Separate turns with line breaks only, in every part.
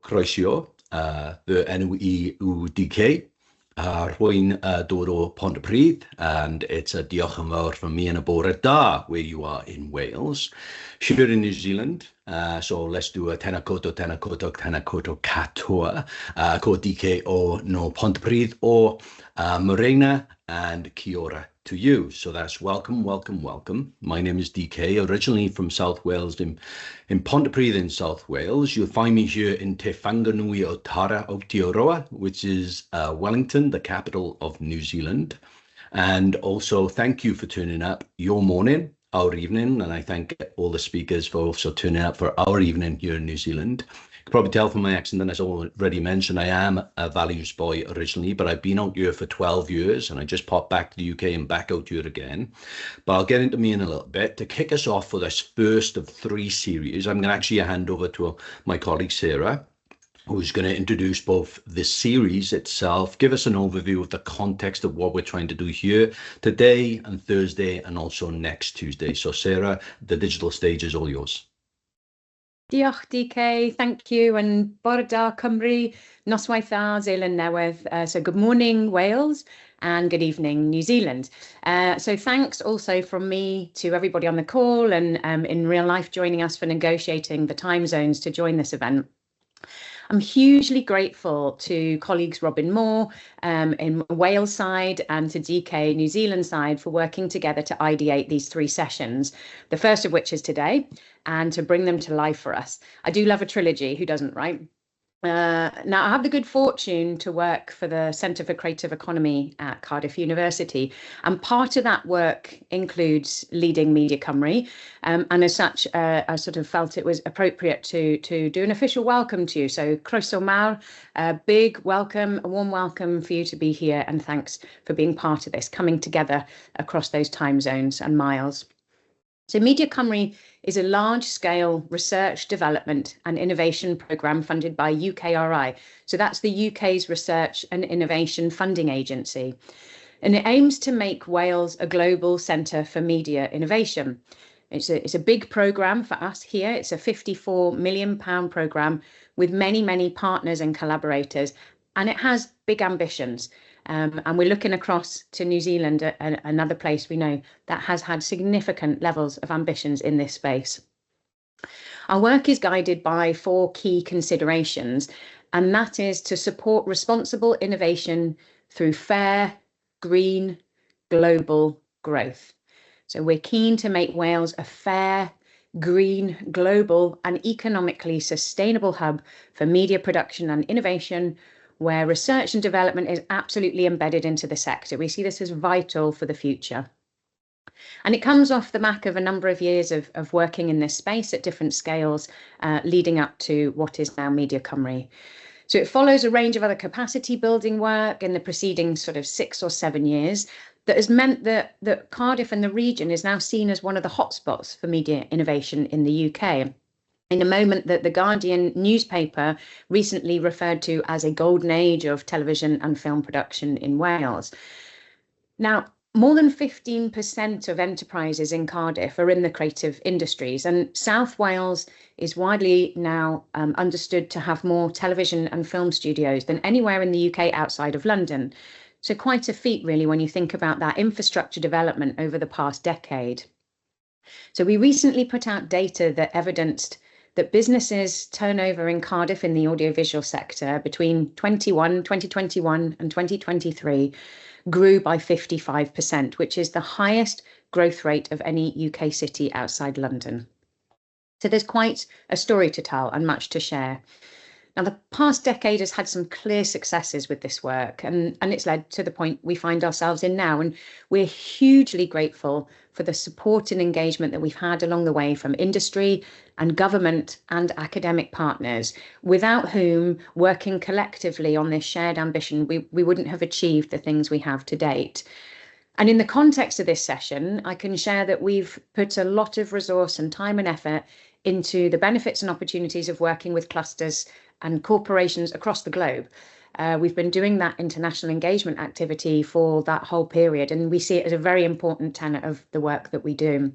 croesio, fy enw I yw DK, rwy'n dod o Pontypridd, and it's a diolch yn fawr from me and a bore da, where you are in Wales. Here in New Zealand, so let's do a tena koto katoa, ko DK o no Pontypridd o Morena, and kia ora to you. So that's welcome, welcome, welcome. My name is DK, originally from South Wales, in Pontypridd in South Wales. You'll find me here in Te Whanganui o Tara Aotearoa, which is Wellington, the capital of New Zealand. And also thank you for turning up your morning, our evening, and I thank all the speakers for also turning up for our evening here in New Zealand. You can probably tell from my accent, and as I already mentioned, I am a values boy originally, but I've been out here for 12 years, and I just popped back to the UK and back out here again. But I'll get into me in a little bit. To kick us off for this first of 3 series, I'm going to actually hand over to my colleague Sarah, who's going to introduce both the series itself, give us an overview of the context of what we're trying to do here today and Thursday and also next Tuesday. So Sarah, the digital stage is all yours.
Diolch DK, thank you, and bore da Cymru, nos Wētā, Zeeland Newydd. So good morning Wales and good evening New Zealand. So thanks also from me to everybody on the call and in real life joining us for negotiating the time zones to join this event. I'm hugely grateful to colleagues Robin Moore in Wales side and to DK New Zealand side for working together to ideate these 3 sessions, the first of which is today, and to bring them to life for us. I do love a trilogy, who doesn't, right? Now, I have the good fortune to work for the Centre for Creative Economy at Cardiff University, and part of that work includes leading Media Cymru, and as such, I sort of felt it was appropriate to do an official welcome to you. So, croeso mawr, a big welcome, a warm welcome for you to be here, and thanks for being part of this, coming together across those time zones and miles. So Media Cymru is a large-scale research, development and innovation programme funded by UKRI. So that's the UK's Research and Innovation Funding Agency. And it aims to make Wales a global centre for media innovation. It's a big programme for us here. It's a £54 million programme with many, many partners and collaborators, and it has big ambitions. And we're looking across to New Zealand, another place we know that has had significant levels of ambitions in this space. Our work is guided by 4 key considerations, and that is to support responsible innovation through fair, green, global growth. So we're keen to make Wales a fair, green, global and economically sustainable hub for media production and innovation, where research and development is absolutely embedded into the sector. We see this as vital for the future. And it comes off the back of a number of years of working in this space at different scales, leading up to what is now Media Cymru. So it follows a range of other capacity building work in the preceding sort of 6 or 7 years that has meant that Cardiff and the region is now seen as one of the hotspots for media innovation in the UK. In a moment that the Guardian newspaper recently referred to as a golden age of television and film production in Wales. Now, more than 15% of enterprises in Cardiff are in the creative industries, and South Wales is widely now understood to have more television and film studios than anywhere in the UK outside of London. So quite a feat, really, when you think about that infrastructure development over the past decade. So we recently put out data that evidenced that businesses' turnover in Cardiff in the audiovisual sector between 2021 and 2023 grew by 55%, which is the highest growth rate of any UK city outside London. So there's quite a story to tell and much to share. Now, the past decade has had some clear successes with this work, and it's led to the point we find ourselves in now. And we're hugely grateful for the support and engagement that we've had along the way from industry and government and academic partners, without whom, working collectively on this shared ambition, we wouldn't have achieved the things we have to date. And in the context of this session, I can share that we've put a lot of resource and time and effort into the benefits and opportunities of working with clusters and corporations across the globe. We've been doing that international engagement activity for that whole period, and we see it as a very important tenet of the work that we do,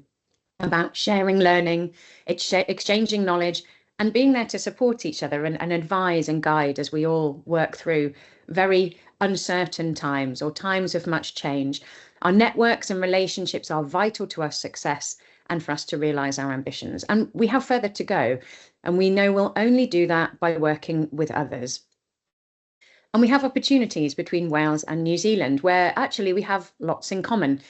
about sharing learning, exchanging knowledge, and being there to support each other and advise and guide as we all work through very uncertain times or times of much change. Our networks and relationships are vital to our success and for us to realise our ambitions. And we have further to go, and we know we'll only do that by working with others. And we have opportunities between Wales and New Zealand where actually we have lots in common.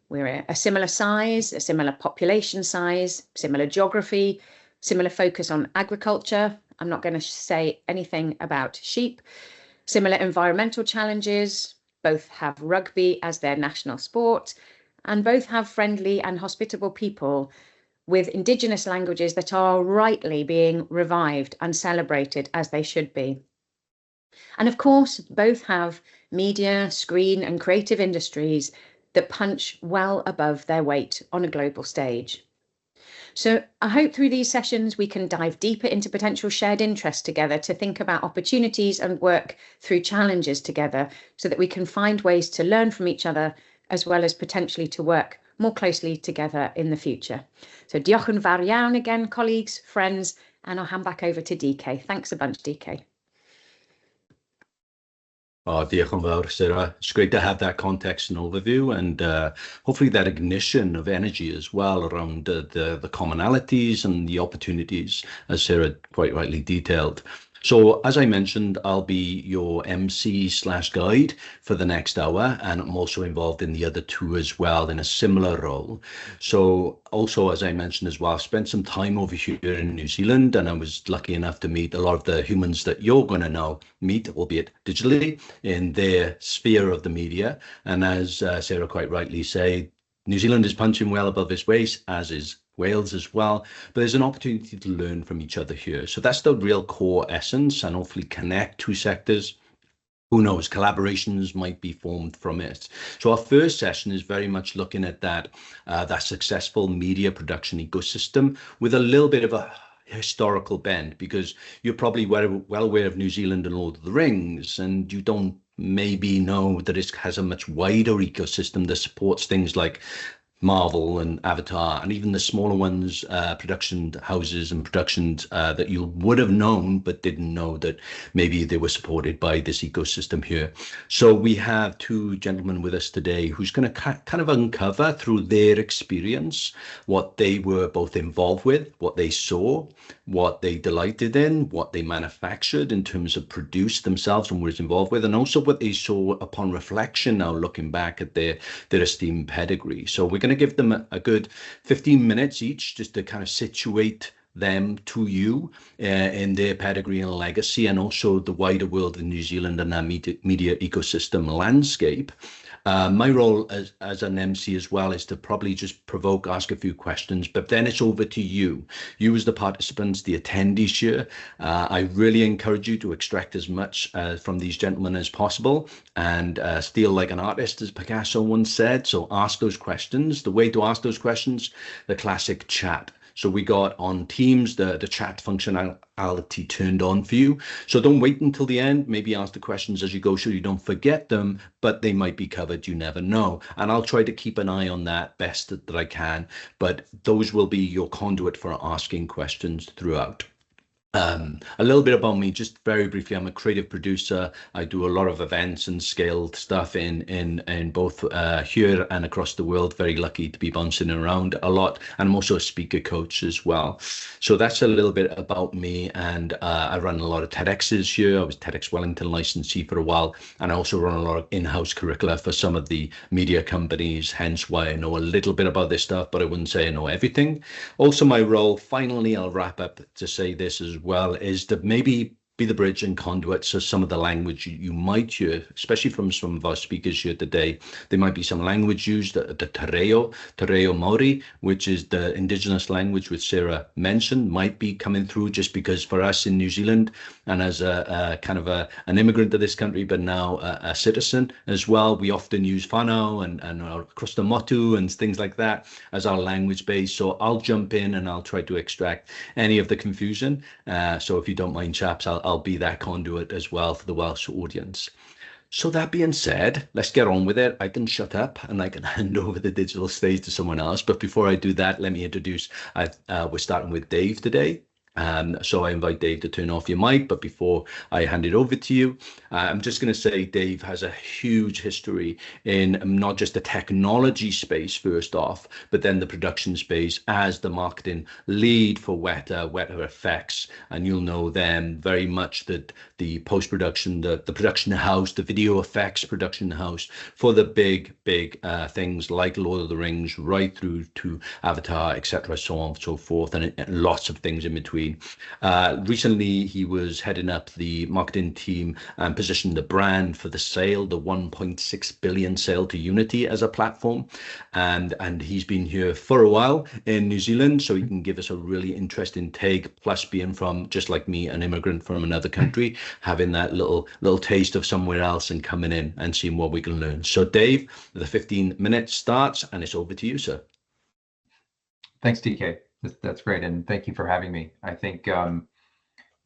We're a similar size, a similar population size, similar geography, similar focus on agriculture. I'm not going to say anything about sheep. Similar environmental challenges. Both have rugby as their national sport, and both have friendly and hospitable people with Indigenous languages that are rightly being revived and celebrated as they should be. And of course, both have media, screen and creative industries that punch well above their weight on a global stage. So I hope through these sessions we can dive deeper into potential shared interests together to think about opportunities and work through challenges together so that we can find ways to learn from each other as well as potentially to work more closely together in the future. So diolch yn fawr iawn again, colleagues, friends, and I'll hand back over to DK. Thanks a bunch, DK.
Oh, diolch yn fawr, Sarah. It's great to have that context and overview, and hopefully that ignition of energy as well around the commonalities and the opportunities, as Sarah quite rightly detailed. So, as I mentioned, I'll be your MC/guide for the next hour, and I'm also involved in the other two as well in a similar role. So, also, as I mentioned as well, I've spent some time over here in New Zealand, and I was lucky enough to meet a lot of the humans that you're going to now meet, albeit digitally, in their sphere of the media. And as Sarah quite rightly said, New Zealand is punching well above its weight, as is Wales as well, but there's an opportunity to learn from each other here. So that's the real core essence, and hopefully connect two sectors. Who knows, collaborations might be formed from it. So our first session is very much looking at that successful media production ecosystem with a little bit of a historical bend, because you're probably well aware of New Zealand and Lord of the Rings, and you don't maybe know that it has a much wider ecosystem that supports things like Marvel and Avatar, and even the smaller ones, production houses and productions that you would have known but didn't know that maybe they were supported by this ecosystem here. So we have two gentlemen with us today who's going to kind of uncover through their experience what they were both involved with, what they saw, what they delighted in, what they manufactured in terms of produced themselves and was involved with, and also what they saw upon reflection now looking back at their esteemed pedigree. So we're going to give them a good 15 minutes each just to kind of situate them to you in their pedigree and legacy, and also the wider world of New Zealand and our media ecosystem landscape. My role as an MC as well is to probably just provoke, ask a few questions, but then it's over to you. You as the participants, the attendees here. I really encourage you to extract as much from these gentlemen as possible and steal like an artist, as Picasso once said. So ask those questions. The way to ask those questions, the classic chat. So we got on Teams the chat functionality turned on for you. So don't wait until the end. Maybe ask the questions as you go so you don't forget them, but they might be covered. You never know. And I'll try to keep an eye on that best that I can. But those will be your conduit for asking questions throughout. A little bit about me, just very briefly. I'm a creative producer. I do a lot of events and scaled stuff in both here and across the world. Very lucky to be bouncing around a lot, and I'm also a speaker coach as well. So that's a little bit about me, and I run a lot of TEDx's here. I was TEDx Wellington licensee for a while, and I also run a lot of in-house curricula for some of the media companies, hence why I know a little bit about this stuff, but I wouldn't say I know everything. Also, my role, finally, I'll wrap up to say this as well, is to maybe be the bridge and conduit. So some of the language you might hear, especially from some of our speakers here today, there might be some language used, the Te Maori, which is the indigenous language which Sarah mentioned, might be coming through just because for us in New Zealand, and as a kind of an immigrant to this country, but now a citizen as well, we often use whanau and across the motu and things like that as our language base. So I'll jump in and I'll try to extract any of the confusion. So if you don't mind, chaps, I'll be that conduit as well for the Welsh audience. So that being said, let's get on with it. I can shut up and I can hand over the digital stage to someone else. But before I do that, let me introduce, we're starting with Dave today. So I invite Dave to turn off your mic, but before I hand it over to you, I'm just going to say Dave has a huge history in not just the technology space first off, but then the production space as the marketing lead for Wētā Effects, and you'll know them very much, that the post-production, the production house, the video effects production house for the big things like Lord of the Rings, right through to Avatar, etc., so on and so forth, and lots of things in between. Recently, he was heading up the marketing team and positioned the brand for the sale, the 1.6 billion sale to Unity as a platform. And he's been here for a while in New Zealand, so he can give us a really interesting take, plus being from, just like me, an immigrant from another country, having that little taste of somewhere else and coming in and seeing what we can learn. So Dave, the 15 minutes starts and it's over to you, sir.
Thanks, DK. That's great, and thank you for having me. I think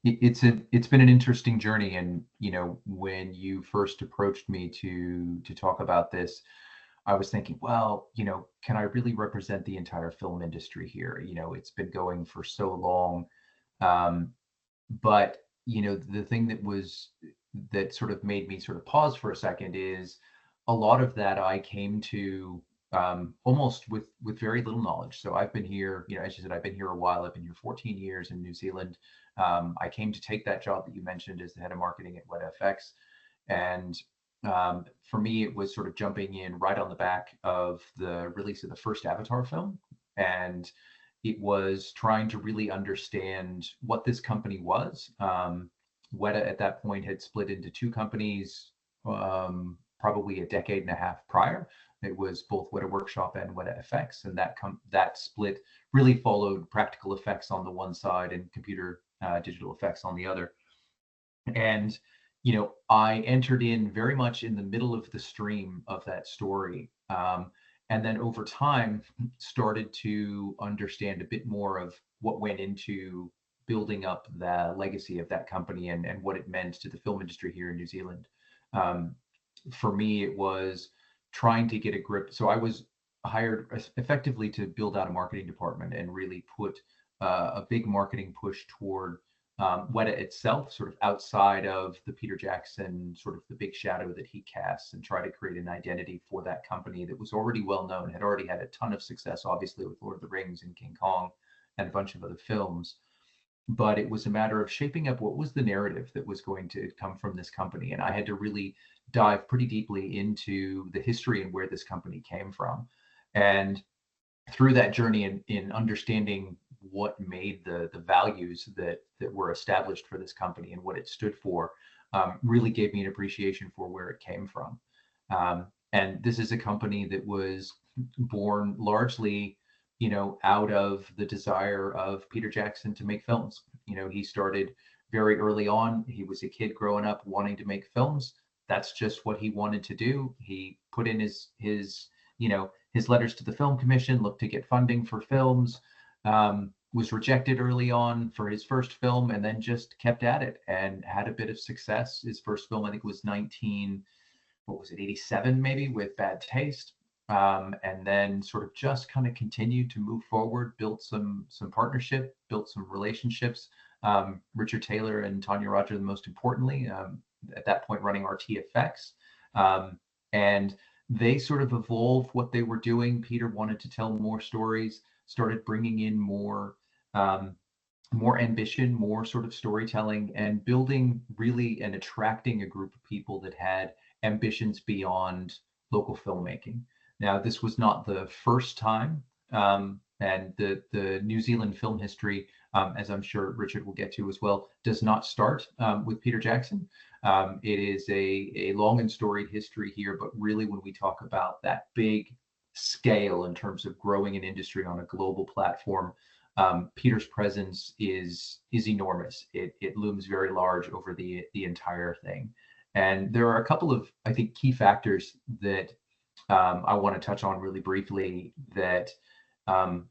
it's been an interesting journey, and when you first approached me to talk about this, I was thinking, well, can I really represent the entire film industry here? It's been going for so long, but the thing that sort of made me sort of pause for a second is a lot of that I came to almost with very little knowledge. So I've been here, as you said, I've been here a while. I've been here 14 years in New Zealand. I came to take that job that you mentioned as the head of marketing at WETA FX. And for me, it was sort of jumping in right on the back of the release of the first Avatar film. And it was trying to really understand what this company was. WETA at that point had split into two companies, probably a decade and a half prior. It was both WETA Workshop and WETA FX, and that split really followed practical effects on the one side and computer digital effects on the other. And I entered in very much in the middle of the stream of that story, and then over time started to understand a bit more of what went into building up the legacy of that company and what it meant to the film industry here in New Zealand. For me, it was trying to get a grip. So I was hired effectively to build out a marketing department and really put a big marketing push toward WETA itself, sort of outside of the Peter Jackson, sort of the big shadow that he casts, and try to create an identity for that company that was already well known, had already had a ton of success, obviously with Lord of the Rings and King Kong and a bunch of other films. But it was a matter of shaping up what was the narrative that was going to come from this company. And I had to really dive pretty deeply into the history and where this company came from. And through that journey in understanding what made the values that were established for this company and what it stood for, really gave me an appreciation for where it came from. And this is a company that was born largely out of the desire of Peter Jackson to make films. He started very early on. He was a kid growing up wanting to make films. That's just what he wanted to do. He put in his letters to the Film Commission, looked to get funding for films, was rejected early on for his first film, and then just kept at it and had a bit of success. His first film, I think, was 87 maybe, with Bad Taste. And then sort of just kind of continued to move forward, built some partnership, built some relationships. Richard Taylor and Tanya Roger, most importantly, at that point running RTFX. And they sort of evolved what they were doing. Peter wanted to tell more stories, started bringing in more ambition, more sort of storytelling, and building really and attracting a group of people that had ambitions beyond local filmmaking. Now, this was not the first time, and the New Zealand film history, as I'm sure Richard will get to as well, does not start with Peter Jackson. It is a long and storied history here, but really when we talk about that big scale in terms of growing an industry on a global platform, Peter's presence is enormous. It looms very large over the entire thing. And there are a couple of, I think, key factors that I want to touch on really briefly that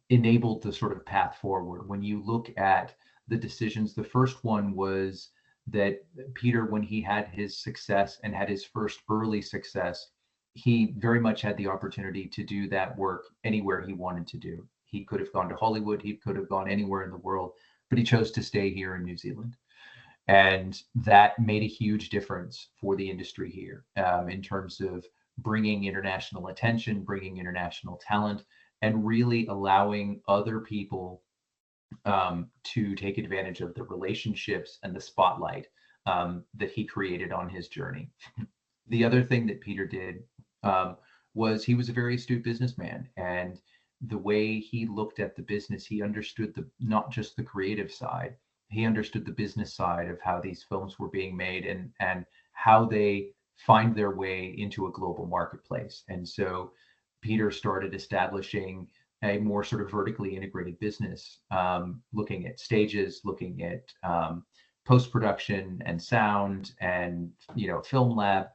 enabled the sort of path forward. When you look at the decisions, the first one was that Peter, when he had his success and had his first early success, he very much had the opportunity to do that work anywhere he wanted to do. He could have gone to Hollywood, he could have gone anywhere in the world. but he chose to stay here in New Zealand. And that made a huge difference for the industry here, in terms of bringing international attention, bringing international talent, and really allowing other people to take advantage of the relationships and the spotlight that he created on his journey. The other thing that Peter did was he was a very astute businessman, and the way he looked at the business, he understood not just the creative side, he understood the business side of how these films were being made and how they find their way into a global marketplace. And so Peter started establishing a more sort of vertically integrated business, looking at stages, looking at post-production and sound and, film lab,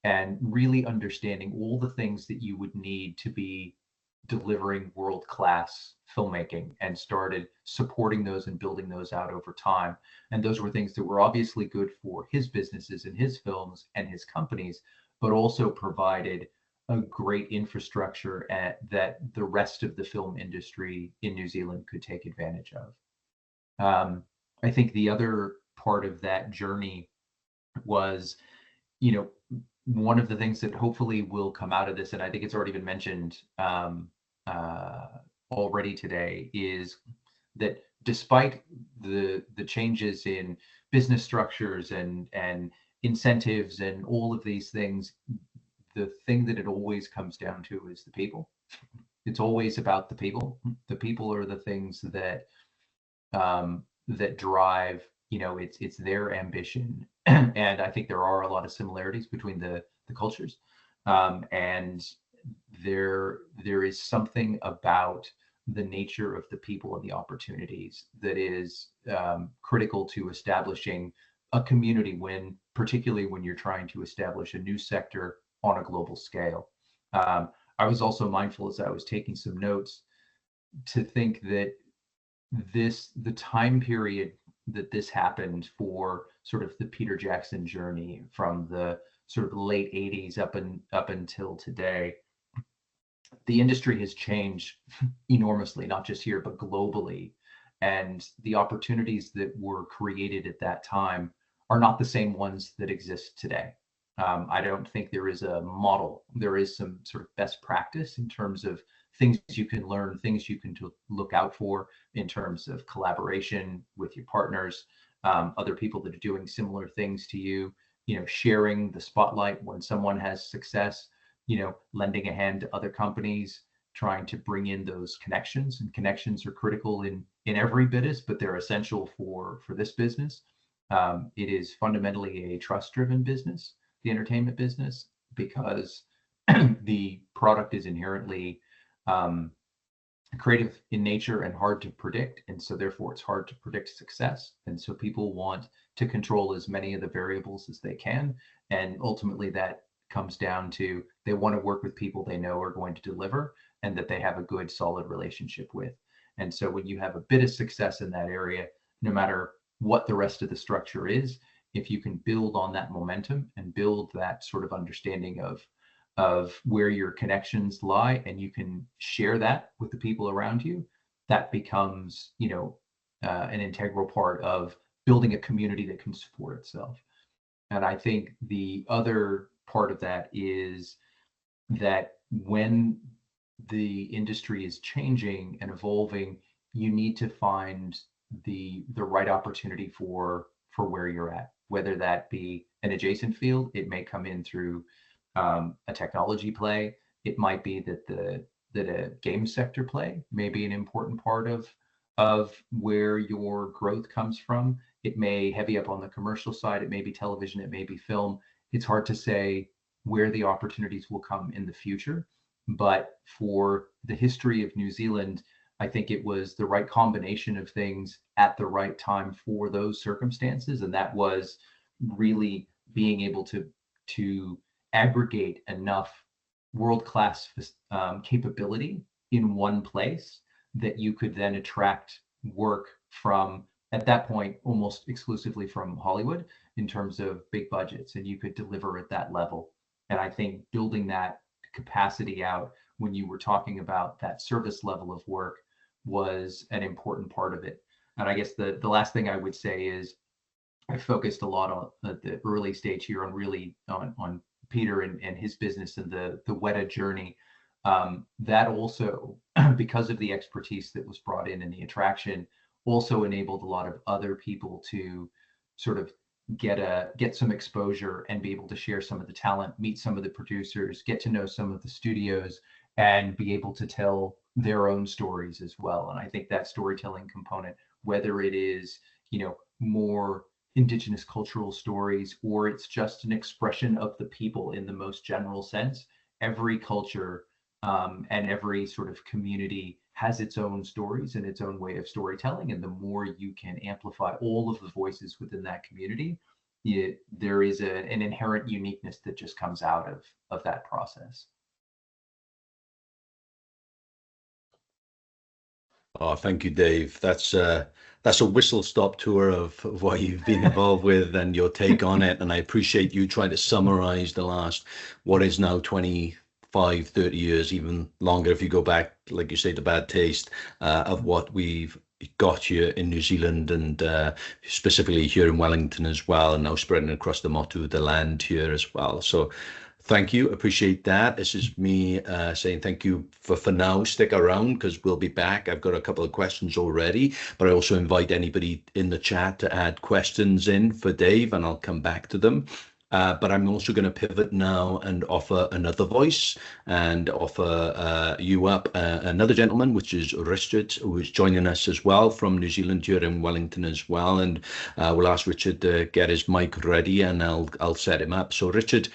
and really understanding all the things that you would need to be delivering world-class filmmaking, and started supporting those and building those out over time. And those were things that were obviously good for his businesses and his films and his companies, but also provided a great infrastructure that the rest of the film industry in New Zealand could take advantage of. I think the other part of that journey was, one of the things that hopefully will come out of this, and I think it's already been mentioned already today, is that despite the changes in business structures and incentives and all of these things, the thing that it always comes down to is the people. It's always about the people. The people are the things that that drive, it's their ambition. And I think there are a lot of similarities between the cultures. And there is something about the nature of the people and the opportunities that is critical to establishing a community, particularly when you're trying to establish a new sector on a global scale. I was also mindful, as I was taking some notes, to think that the time period that this happened for sort of the Peter Jackson journey from the sort of late 80s up until today, the industry has changed enormously, not just here, but globally. And the opportunities that were created at that time are not the same ones that exist today. I don't think there is a model. There is some sort of best practice in terms of things you can learn, things you can look out for in terms of collaboration with your partners, other people that are doing similar things to you, sharing the spotlight when someone has success, lending a hand to other companies, trying to bring in those connections. And connections are critical in every business, but they're essential for this business. It is fundamentally a trust-driven business, the entertainment business, because the product is inherently creative in nature and hard to predict. And so therefore it's hard to predict success. And so people want to control as many of the variables as they can. And ultimately that comes down to, they want to work with people they know are going to deliver and that they have a good, solid relationship with. And so when you have a bit of success in that area, no matter what the rest of the structure is, if you can build on that momentum and build that sort of understanding of where your connections lie, and you can share that with the people around you, that becomes, an integral part of building a community that can support itself. And I think the other part of that is that when the industry is changing and evolving, you need to find the right opportunity for where you're at, whether that be an adjacent field. It may come in through a technology play. It might be that a game sector play may be an important part of where your growth comes from. It may heavy up on the commercial side. It may be television. It may be film. It's hard to say where the opportunities will come in the future. But for the history of New Zealand, I think it was the right combination of things at the right time for those circumstances. And that was really being able to aggregate enough world-class capability in one place that you could then attract work from, at that point, almost exclusively from Hollywood in terms of big budgets, and you could deliver at that level. And I think building that capacity out when you were talking about that service level of work was an important part of it. And I guess the last thing I would say is I focused a lot on at the early stage here on Peter and his business and the Wētā journey. That also, because of the expertise that was brought in and the attraction, also enabled a lot of other people to sort of get some exposure and be able to share some of the talent, meet some of the producers, get to know some of the studios, and be able to tell their own stories as well. And I think that storytelling component, whether it is, more Indigenous cultural stories, or it's just an expression of the people in the most general sense, every culture and every sort of community has its own stories and its own way of storytelling. And the more you can amplify all of the voices within that community, there is an inherent uniqueness that just comes out of that process.
Oh, thank you, Dave. That's a whistle-stop tour of what you've been involved with and your take on it. And I appreciate you trying to summarize the last, what is now 25, 30 years, even longer if you go back, like you say, the bad taste of what we've got here in New Zealand, and specifically here in Wellington as well, and now spreading across the motu, the land here as well. So thank you, appreciate that. This is me saying thank you for now. Stick around because we'll be back. I've got a couple of questions already, but I also invite anybody in the chat to add questions in for Dave, and I'll come back to them. But I'm also going to pivot now and offer another voice and offer you up another gentleman, which is Richard, who is joining us as well from New Zealand here in Wellington as well. And we'll ask Richard to get his mic ready and I'll set him up. So Richard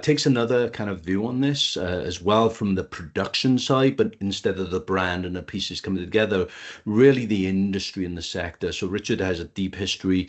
takes another kind of view on this as well from the production side, but instead of the brand and the pieces coming together, really the industry and the sector. So Richard has a deep history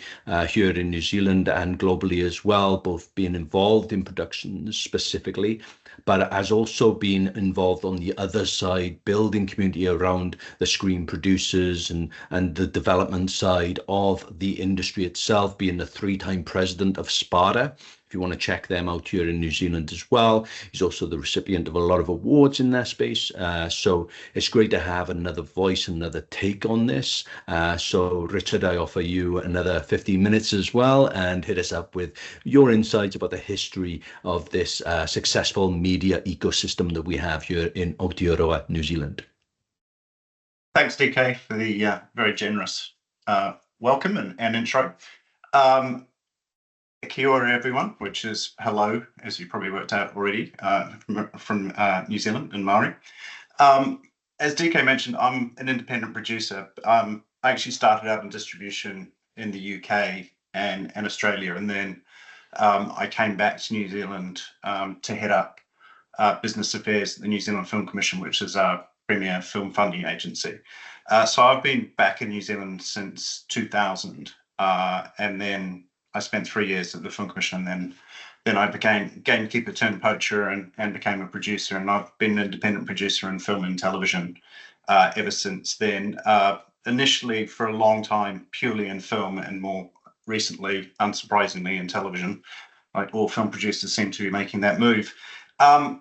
here in New Zealand and globally as well, both being involved in production specifically, but has also been involved on the other side, building community around the screen producers and the development side of the industry itself, being the 3-time president of SPADA. If you want to check them out here in New Zealand as well. He's also the recipient of a lot of awards in that space. So it's great to have another voice, another take on this. So Richard, I offer you another 15 minutes as well, and hit us up with your insights about the history of this successful media ecosystem that we have here in Aotearoa, New Zealand.
Thanks, DK, for the very generous welcome and intro. Kia ora, everyone, which is hello, as you probably worked out already, from New Zealand and Māori. As DK mentioned, I'm an independent producer. I actually started out in distribution in the UK and Australia, and then I came back to New Zealand to head up business affairs at the New Zealand Film Commission, which is our premier film funding agency. So I've been back in New Zealand since 2000, and then I spent 3 years at the Film Commission, and then I became gamekeeper turned poacher and became a producer, and I've been an independent producer in film and television ever since then. Initially for a long time purely in film, and more recently, unsurprisingly, in television. Like all film producers seem to be making that move. I'll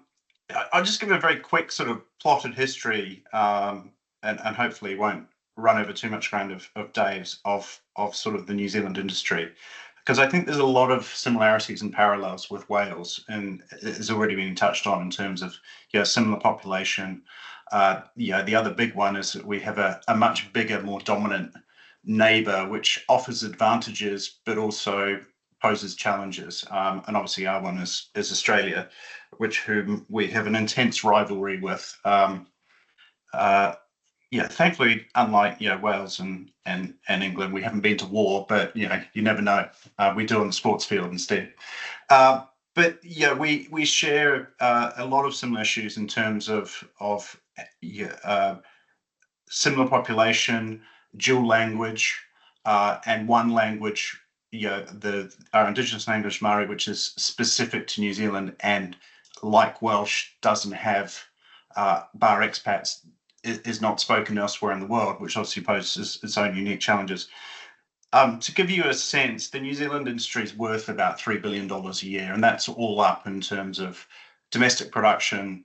just give a very quick sort of plotted history, and hopefully won't run over too much ground of Dave's of sort of the New Zealand industry, because I think there's a lot of similarities and parallels with Wales, and it's already been touched on in terms of similar population. The other big one is that we have a much bigger, more dominant neighbour, which offers advantages but also poses challenges. And obviously our one is Australia, whom we have an intense rivalry with. Thankfully, unlike Wales and England, we haven't been to war, but you never know. We do on the sports field instead. But yeah, we share a lot of similar issues in terms of similar population, dual language, and one language. Our Indigenous language, Māori, which is specific to New Zealand, and like Welsh, doesn't have bar expats, is not spoken elsewhere in the world, which obviously poses its own unique challenges. To give you a sense, the New Zealand industry is worth about $3 billion a year, and that's all up in terms of domestic production,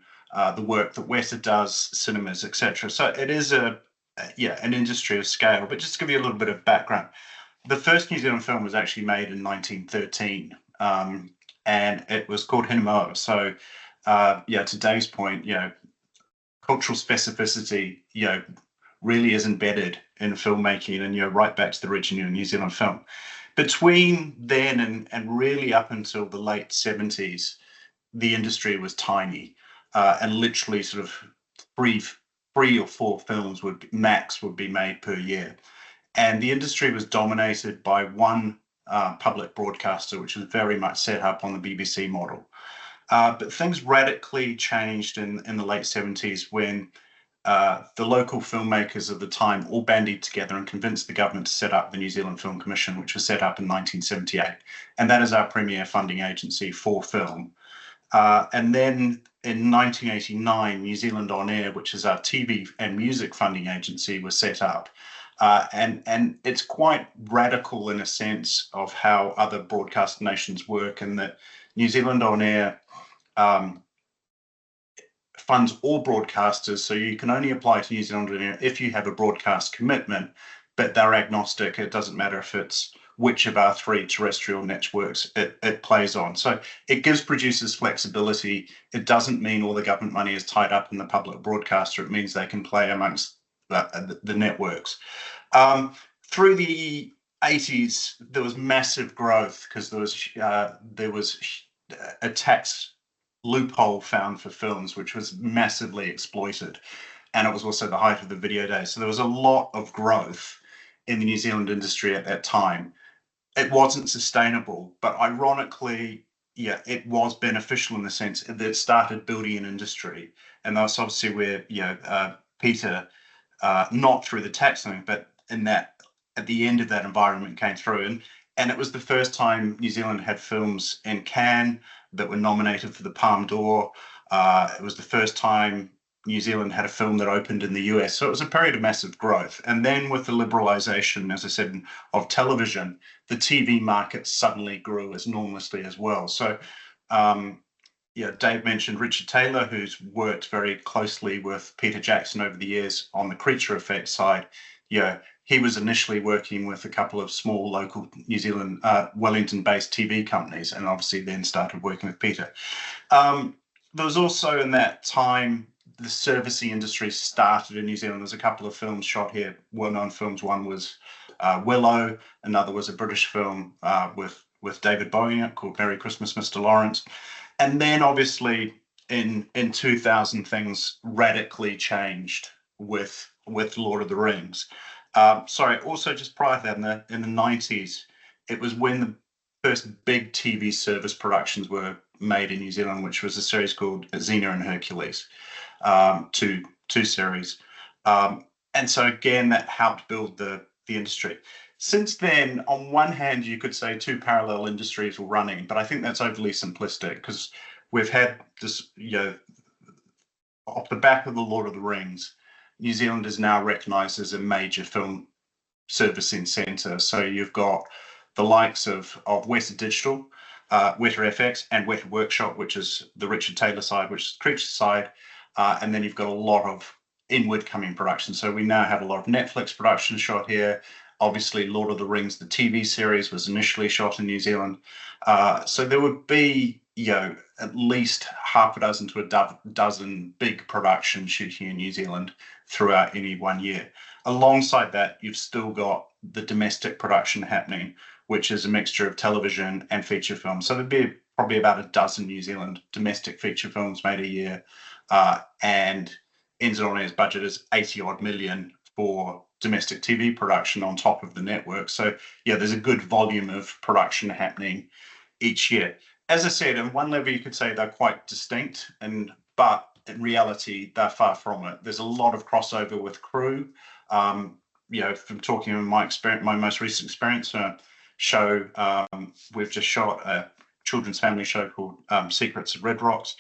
the work that WETA does, cinemas, etc. So it is a an industry of scale. But just to give you a little bit of background, the first New Zealand film was actually made in 1913, and it was called Hinemoa. So, to Dave's point, cultural specificity, really is embedded in filmmaking, and right back to the original New Zealand film. Between then and really up until the late 70s, the industry was tiny, and literally sort of three or four films would be made per year. And the industry was dominated by one public broadcaster, which was very much set up on the BBC model. But things radically changed in the late 70s when the local filmmakers of the time all bandied together and convinced the government to set up the New Zealand Film Commission, which was set up in 1978. And that is our premier funding agency for film. And then in 1989, New Zealand On Air, which is our TV and music funding agency, was set up. And it's quite radical in a sense of how other broadcast nations work, in that New Zealand On Air funds all broadcasters, so you can only apply to New Zealand On Air if you have a broadcast commitment, but they're agnostic. It doesn't matter if it's which of our three terrestrial networks it plays on. So it gives producers flexibility. It doesn't mean all the government money is tied up in the public broadcaster. It means they can play amongst the networks. Through the 80s, there was massive growth because there was a tax loophole found for films, which was massively exploited, and it was also the height of the video days. So there was a lot of growth in the New Zealand industry at that time. It wasn't sustainable, but ironically, it was beneficial in the sense that it started building an industry, and that's obviously where Peter, not through the tax thing, but in that at the end of that environment came through, and it was the first time New Zealand had films in Cannes that were nominated for the Palme d'Or. It was the first time New Zealand had a film that opened in the US. So it was a period of massive growth. And then with the liberalisation, as I said, of television, the TV market suddenly grew as enormously as well. So, Dave mentioned Richard Taylor, who's worked very closely with Peter Jackson over the years on the creature effect side. He was initially working with a couple of small local New Zealand, Wellington-based TV companies, and obviously then started working with Peter. There was also in that time, the servicing industry started in New Zealand. There's a couple of films shot here, well-known films. One was Willow, another was a British film with David Bowie called Merry Christmas, Mr. Lawrence. And then obviously in 2000, things radically changed with Lord of the Rings. Also just prior to that, in the 90s, it was when the first big TV service productions were made in New Zealand, which was a series called Xena and Hercules, two series. And so again, that helped build the industry. Since then, on one hand, you could say two parallel industries were running, but I think that's overly simplistic because we've had this, off the back of the Lord of the Rings, New Zealand is now recognised as a major film servicing centre. So you've got the likes of Wētā Digital, Wētā FX, and Wētā Workshop, which is the Richard Taylor side, which is the creature side. And then you've got a lot of inward coming production. So we now have a lot of Netflix production shot here. Obviously, Lord of the Rings, the TV series, was initially shot in New Zealand. So there would be, at least half a dozen to a dozen big productions shooting in New Zealand throughout any 1 year. Alongside that, you've still got the domestic production happening, which is a mixture of television and feature films. So there'd be probably about a dozen New Zealand domestic feature films made a year. And NZ On Air's budget is 80 odd million for domestic TV production on top of the network. So there's a good volume of production happening each year. As I said, on one level, you could say they're quite distinct, but in reality, they're far from it. There's a lot of crossover with crew. From talking in my most recent experience, show, we've just shot a children's family show called Secrets of Red Rocks.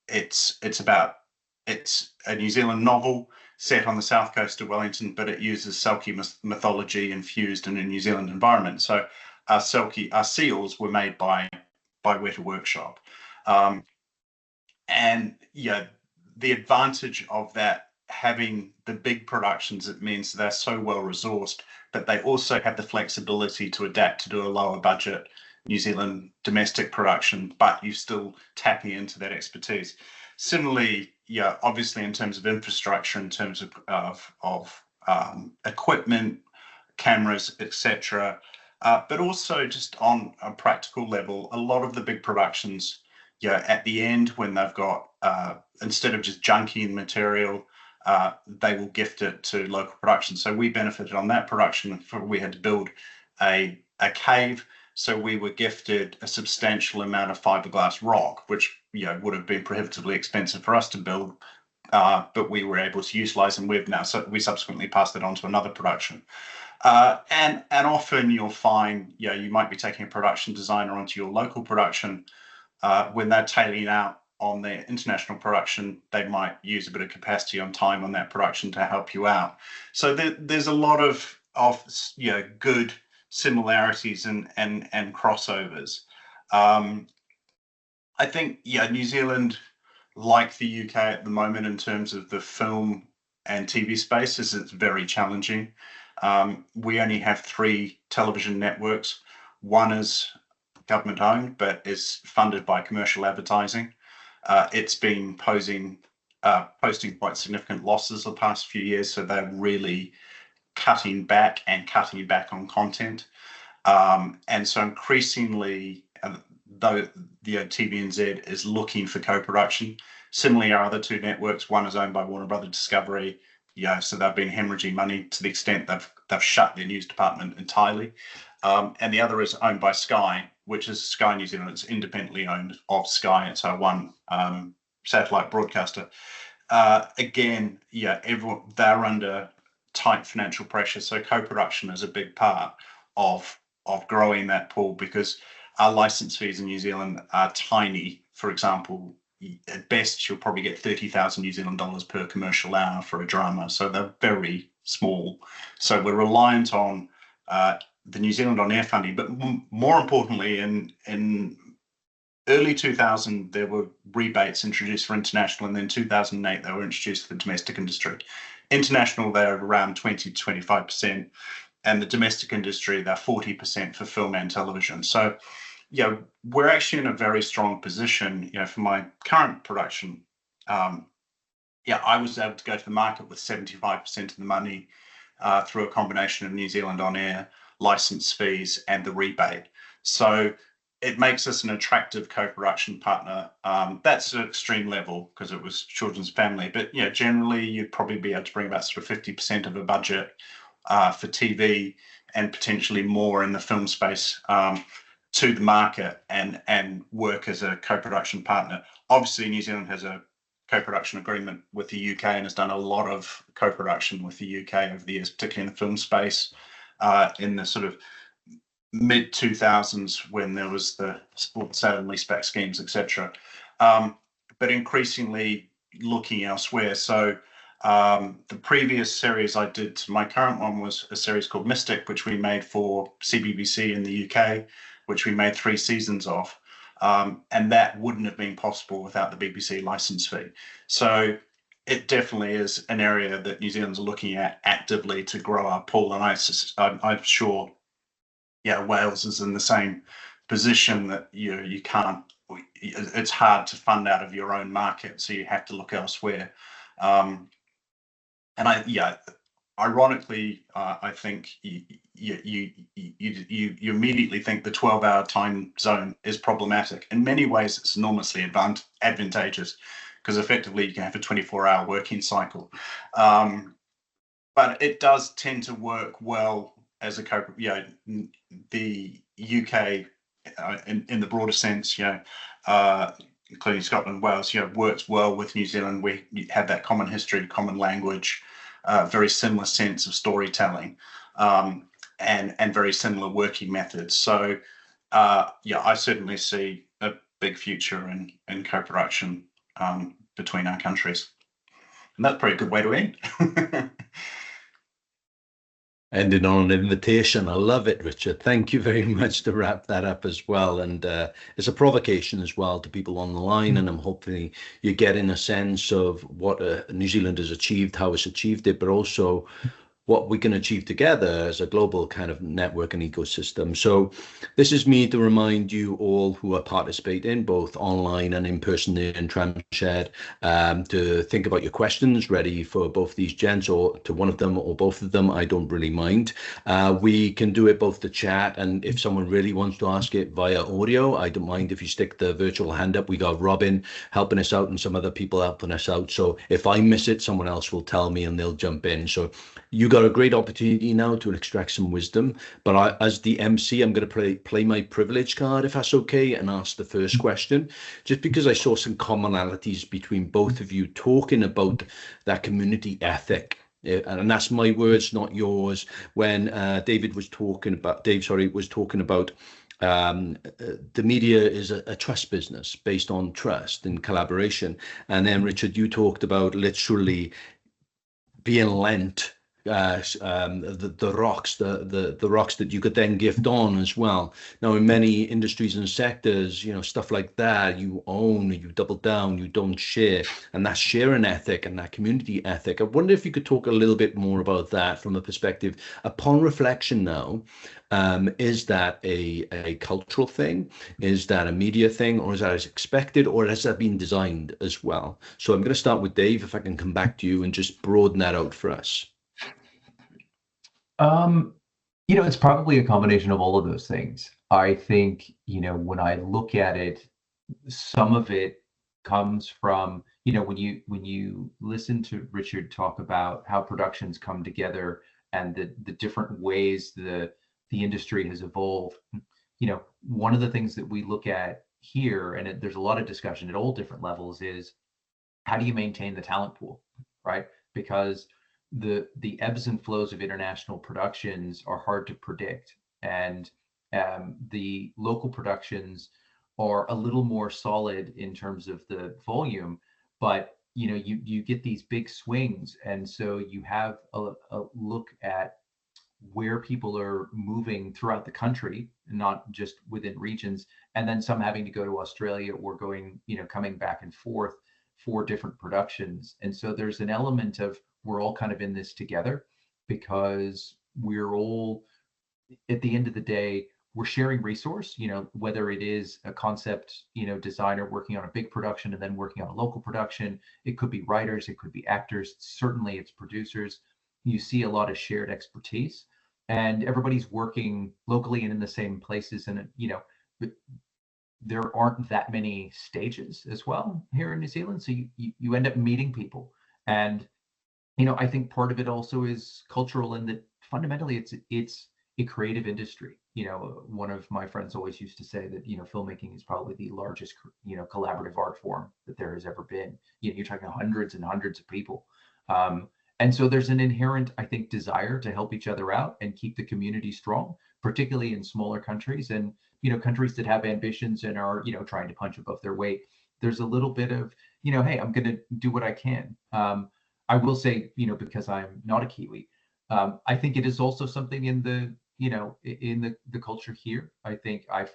It's a New Zealand novel set on the south coast of Wellington, but it uses Selkie mythology infused in a New Zealand environment. So our seals were made by Wētā Workshop. And the advantage of that having the big productions, it means they're so well resourced, but they also have the flexibility to adapt to do a lower budget New Zealand domestic production, but you're still tapping into that expertise. Similarly, yeah, obviously in terms of infrastructure, in terms of equipment, cameras, etc., but also just on a practical level, a lot of the big productions, yeah, at the end when they've got instead of just junking material, they will gift it to local production. So we benefited on that production. We had to build a cave, so we were gifted a substantial amount of fiberglass rock, which would have been prohibitively expensive for us to build, but we were able to utilize, and we subsequently passed it on to another production. And often you'll find, you might be taking a production designer onto your local production. When they're tailing out on their international production, they might use a bit of capacity on time on that production to help you out. So there's a lot of good similarities and crossovers. I think New Zealand, like the UK at the moment in terms of the film and TV spaces, it's very challenging. We only have 3 television networks. One is government owned, but is funded by commercial advertising. It's been posting quite significant losses the past few years, so they're really cutting back on content. And so increasingly, though the TVNZ is looking for co-production. Similarly, our other 2 networks, one is owned by Warner Brothers Discovery, so they've been hemorrhaging money to the extent they've shut their news department entirely. And the other is owned by Sky, which is Sky New Zealand. It's independently owned of Sky. It's our one satellite broadcaster. Again, they're under tight financial pressure. So co-production is a big part of growing that pool, because our license fees in New Zealand are tiny. For example, at best, you'll probably get 30,000 New Zealand dollars per commercial hour for a drama. So they're very small. So we're reliant on the New Zealand On Air funding, but more importantly, in early 2000, there were rebates introduced for international, and then 2008, they were introduced for the domestic industry. International, they're around 20 to 25%, and the domestic industry, they're 40% for film and television. So, we're actually in a very strong position, for my current production. I was able to go to the market with 75% of the money through a combination of New Zealand On Air, license fees, and the rebate. So it makes us an attractive co-production partner. That's an extreme level because it was children's family, but generally you'd probably be able to bring about sort of 50% of a budget for TV and potentially more in the film space to the market and work as a co-production partner. Obviously, New Zealand has a co-production agreement with the UK and has done a lot of co-production with the UK over the years, particularly in the film space in the sort of mid-2000s when there was the sale and leaseback schemes, etc. But increasingly looking elsewhere. So the previous series I did, my current one was a series called Mystic, which we made for CBBC in the UK, which we made 3 seasons of. And that wouldn't have been possible without the BBC license fee. So it definitely is an area that New Zealand's looking at actively to grow our pool. And I'm sure, Wales is in the same position that you can't. It's hard to fund out of your own market, so you have to look elsewhere. Ironically, I think you immediately think the 12-hour time zone is problematic. In many ways, it's enormously advantageous because effectively you can have a 24-hour working cycle. But it does tend to work well as a the UK in the broader sense, including Scotland and Wales, works well with New Zealand. We have that common history, common language, very similar sense of storytelling, and very similar working methods. So, I certainly see a big future in co-production between our countries. And that's probably a good way to end.
Ending on an invitation. I love it, Richard. Thank you very much to wrap that up as well. And it's a provocation as well to people on the line. And I'm hoping you're getting a sense of what New Zealand has achieved, how it's achieved it, but also what we can achieve together as a global kind of network and ecosystem. So this is me to remind you all who are participating, both online and in person in Tramshed, to think about your questions ready for both these gents, or to one of them or both of them. I don't really mind. We can do it both to chat, and if someone really wants to ask it via audio, I don't mind if you stick the virtual hand up. We got Robin helping us out and some other people helping us out. So if I miss it, someone else will tell me and they'll jump in. So you got a great opportunity now to extract some wisdom, but as the MC, I'm going to play my privilege card, if that's okay, and ask the first question, just because I saw some commonalities between both of you talking about that community ethic. And that's my words, not yours. When Dave was talking about the media is a trust business based on trust and collaboration. And then Richard, you talked about literally being lent the rocks that you could then gift on as well. Now, in many industries and sectors, stuff like that, you own, you double down, you don't share, and that sharing ethic and that community ethic. I wonder if you could talk a little bit more about that from a perspective, upon reflection now. Is that a cultural thing? Is that a media thing? Or is that as expected? Or has that been designed as well? So I'm going to start with Dave, if I can come back to you and just broaden that out for us.
It's probably a combination of all of those things. I think, when I look at it, some of it comes from, when you listen to Richard talk about how productions come together and the different ways the industry has evolved. One of the things that we look at here, and there's a lot of discussion at all different levels, is how do you maintain the talent pool, right? Because the ebbs and flows of international productions are hard to predict, and the local productions are a little more solid in terms of the volume, but you get these big swings, and so you have a look at where people are moving throughout the country, not just within regions, and then some having to go to Australia or coming back and forth for different productions. And so there's an element of, we're all kind of in this together, because we're all, at the end of the day, we're sharing resource, whether it is a concept, designer working on a big production and then working on a local production. It could be writers, it could be actors, certainly it's producers. You see a lot of shared expertise, and everybody's working locally and in the same places. And, there aren't that many stages as well here in New Zealand. So you end up meeting people. And, I think part of it also is cultural, in that fundamentally it's a creative industry. One of my friends always used to say that, filmmaking is probably the largest, collaborative art form that there has ever been. You're talking hundreds and hundreds of people. And so there's an inherent, I think, desire to help each other out and keep the community strong, particularly in smaller countries and, countries that have ambitions and are, trying to punch above their weight. There's a little bit of, hey, I'm going to do what I can. I will say, because I'm not a Kiwi, I think it is also something in the, in the culture here. I think I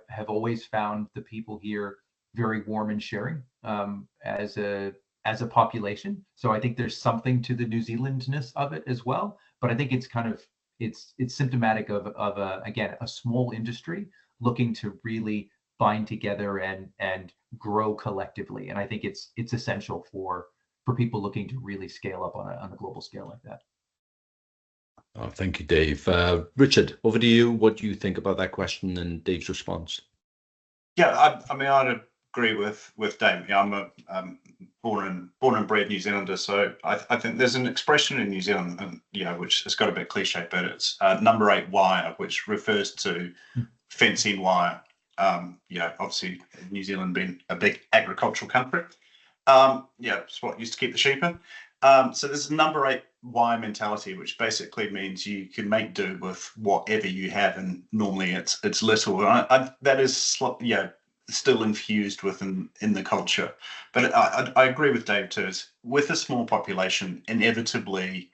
have always found the people here very warm and sharing, as a population. So I think there's something to the New Zealandness of it as well. But I think it's kind of, it's symptomatic of a small industry looking to really bind together and grow collectively. And I think it's essential for people looking to really scale up on a global scale like that.
Oh, thank you, Dave. Richard, over to you. What do you think about that question and Dave's response?
Yeah, I mean, I'd agree with Dave. Yeah, I'm a born and bred New Zealander, so I think there's an expression in New Zealand, and which has got a bit cliche, but it's number 8 wire, which refers to fencing wire. Obviously New Zealand being a big agricultural country, it's what used to keep the sheep in. So there's a number 8 wire mentality, which basically means you can make do with whatever you have, and normally it's little. That is still infused within the culture. But I agree with Dave too. Is with a small population, inevitably,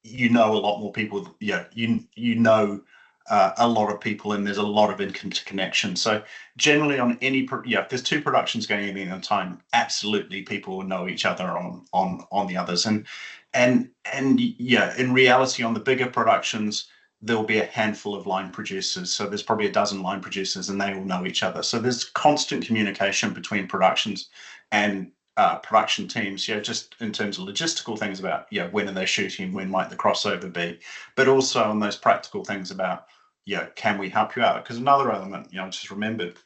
you know a lot more people. You know a lot of people, and there's a lot of interconnection. So generally, on any if there's two productions going in at a time, absolutely people will know each other on the others. And yeah, in reality, on the bigger productions, there'll be a handful of line producers. So there's probably a dozen line producers, and they all know each other. So there's constant communication between productions and production teams, just in terms of logistical things about, when are they shooting, when might the crossover be, but also on those practical things about, can we help you out? Because another element, I just remembered,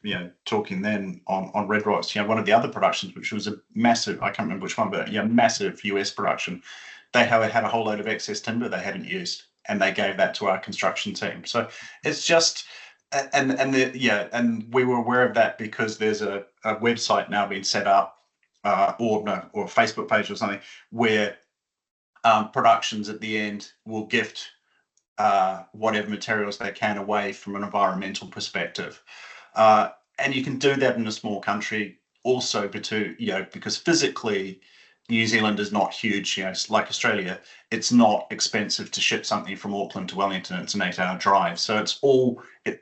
talking then on Red Rocks, one of the other productions, which was a massive, I can't remember which one, but massive US production, they had a whole load of excess timber they hadn't used, and they gave that to our construction team. So it's just, and we were aware of that because there's a website now being set up, or a Facebook page or something, where productions at the end will gift whatever materials they can away from an environmental perspective. And you can do that in a small country also, because physically New Zealand is not huge, like Australia. It's not expensive to ship something from Auckland to Wellington. It's an 8-hour drive. So it's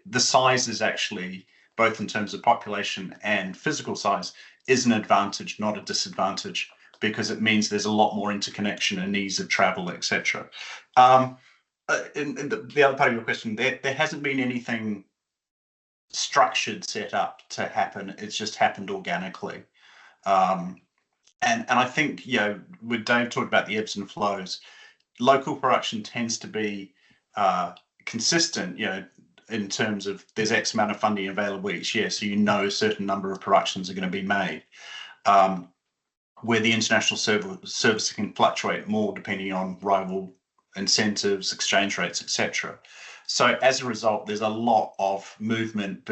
the size is actually, both in terms of population and physical size, is an advantage, not a disadvantage, because it means there's a lot more interconnection and ease of travel, etc. And the other part of your question, there hasn't been anything structured set up to happen. It's just happened organically. And I think, with Dave talked about the ebbs and flows, local production tends to be consistent, in terms of there's X amount of funding available each year, so a certain number of productions are going to be made. Where the international service can fluctuate more depending on rival incentives, exchange rates, etc. So as a result, there's a lot of movement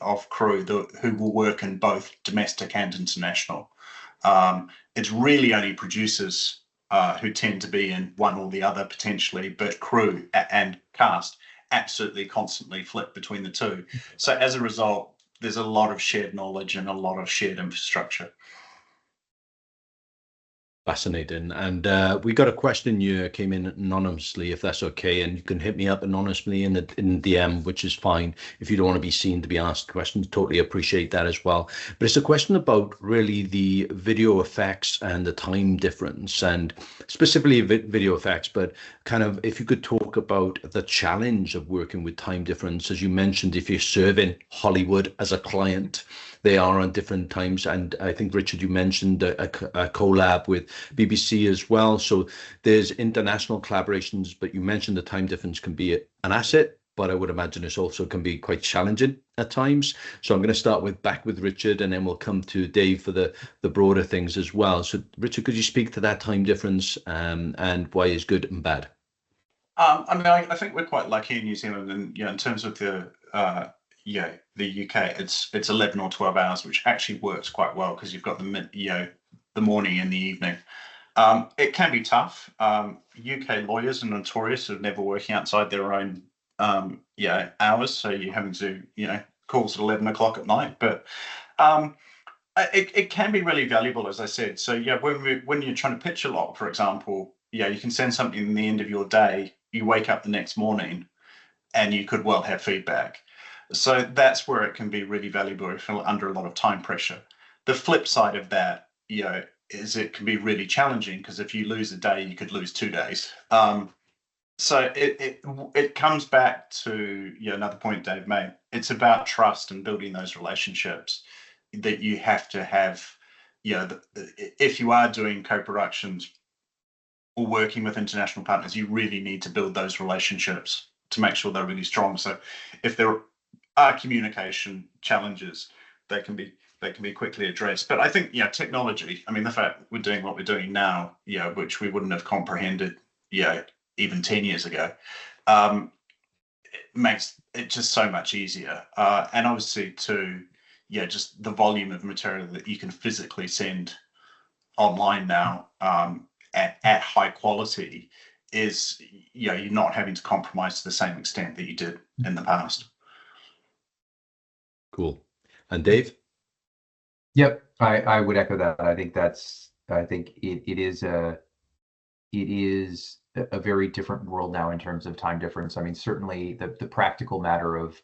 of crew who will work in both domestic and international. It's really only producers who tend to be in one or the other potentially, but crew and cast absolutely constantly flip between the two. So as a result, there's a lot of shared knowledge and a lot of shared infrastructure.
Fascinating. And we got a question here, came in anonymously, if that's okay, and you can hit me up anonymously in DM, which is fine. If you don't want to be seen to be asked questions, totally appreciate that as well. But it's a question about really the video effects and the time difference, and specifically video effects, but kind of if you could talk about the challenge of working with time difference. As you mentioned, if you're serving Hollywood as a client, they are on different times. And I think, Richard, you mentioned a collab with BBC as well. So there's international collaborations, but you mentioned the time difference can be an asset, but I would imagine it also can be quite challenging at times. So I'm going to start back with Richard, and then we'll come to Dave for the broader things as well. So Richard, could you speak to that time difference and why it's good and bad?
I think we're quite lucky in New Zealand, and in terms of the UK, it's 11 or 12 hours, which actually works quite well because you've got the morning and the evening. It can be tough. UK lawyers are notorious for never working outside their own hours, so you're having to calls at 11 o'clock at night. But it can be really valuable, as I said. So when you're trying to pitch a lot, for example, you can send something in the end of your day. You wake up the next morning, and you could well have feedback. So that's where it can be really valuable if you're under a lot of time pressure. The flip side of that, is it can be really challenging, because if you lose a day, you could lose 2 days. So it comes back to another point Dave made. It's about trust and building those relationships that you have to have. If you are doing co-productions or working with international partners, you really need to build those relationships to make sure they're really strong. So if there are communication challenges, they can be quickly addressed. But I think technology, the fact we're doing what we're doing now, which we wouldn't have comprehended even 10 years ago, it makes it just so much easier. And obviously too, just the volume of material that you can physically send online now at high quality is, you're not having to compromise to the same extent that you did in the past.
Cool. And Dave?
Yep, I would echo that. I think it is a very different world now in terms of time difference. I mean, certainly the practical matter of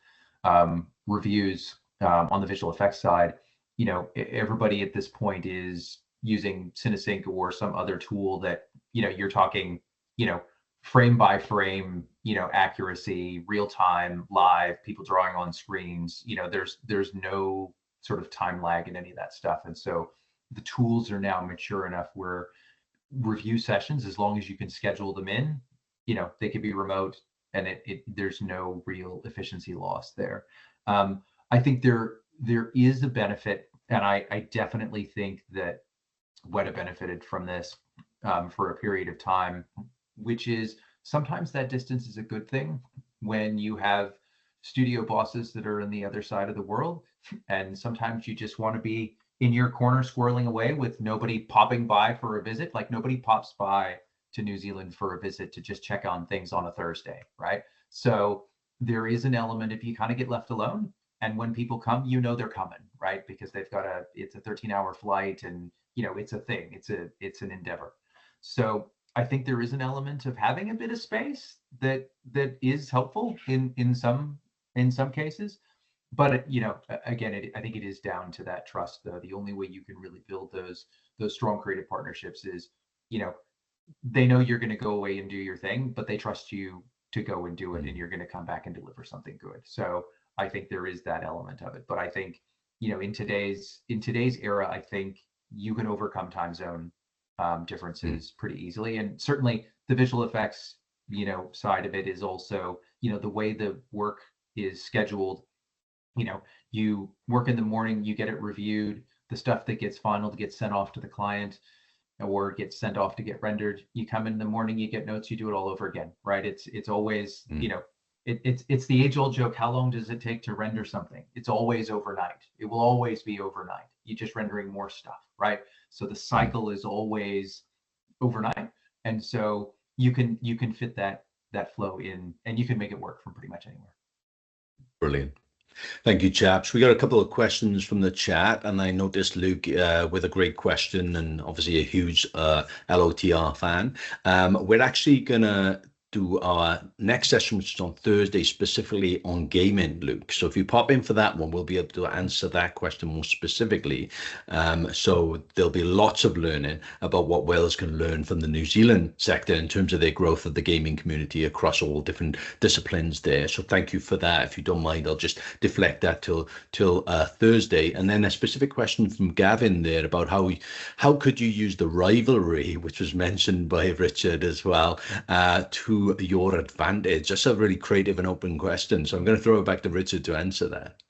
reviews on the visual effects side, you know, everybody at this point is using CineSync or some other tool that, you know, you're talking, you know, frame by frame, you know, accuracy, real time, live, people drawing on screens. You know, there's no sort of time lag in any of that stuff. And so the tools are now mature enough where review sessions, as long as you can schedule them in, you know, they can be remote, and there's no real efficiency loss there. I think there is a benefit, and I definitely think that Wētā benefited from this for a period of time, which is sometimes that distance is a good thing when you have studio bosses that are on the other side of the world, and sometimes you just want to be in your corner squirreling away with nobody popping by for a visit. Like nobody pops by to New Zealand for a visit to just check on things on a Thursday, right? So there is an element if you kind of get left alone, and when people come, you know they're coming, right? Because they've got it's a 13-hour flight, and you know it's a thing, it's an endeavor. So I think there is an element of having a bit of space that is helpful in some cases. But you know, again, I think it is down to that trust. The only way you can really build those strong creative partnerships is, you know, they know you're going to go away and do your thing, but they trust you to go and do it, and you're going to come back and deliver something good. So I think there is that element of it. But I think, you know, in today's era, I think you can overcome time zone differences pretty easily, and certainly the visual effects, you know, side of it is also, you know, the way the work is scheduled. You know, you work in the morning, you get it reviewed, the stuff that gets final gets sent off to the client or gets sent off to get rendered. You come in the morning, you get notes, you do it all over again, right? It's always, you know, it's the age-old joke. How long does it take to render something? It's always overnight. It will always be overnight. You're just rendering more stuff, right? So the cycle is always overnight, and so you can fit that flow in, and you can make it work from pretty much anywhere.
Brilliant. Thank you, chaps. We got a couple of questions from the chat, and I noticed Luke with a great question, and obviously a huge LOTR fan. We're actually gonna do our next session, which is on Thursday, specifically on gaming, Luke. So if you pop in for that one, we'll be able to answer that question more specifically. So there'll be lots of learning about what Wales can learn from the New Zealand sector in terms of their growth of the gaming community across all different disciplines there. So thank you for that. If you don't mind, I'll just deflect that till Thursday. And then a specific question from Gavin there about how could you use the rivalry, which was mentioned by Richard as well, to your advantage? That's a really creative and open question, so I'm going to throw it back to Richard to answer that.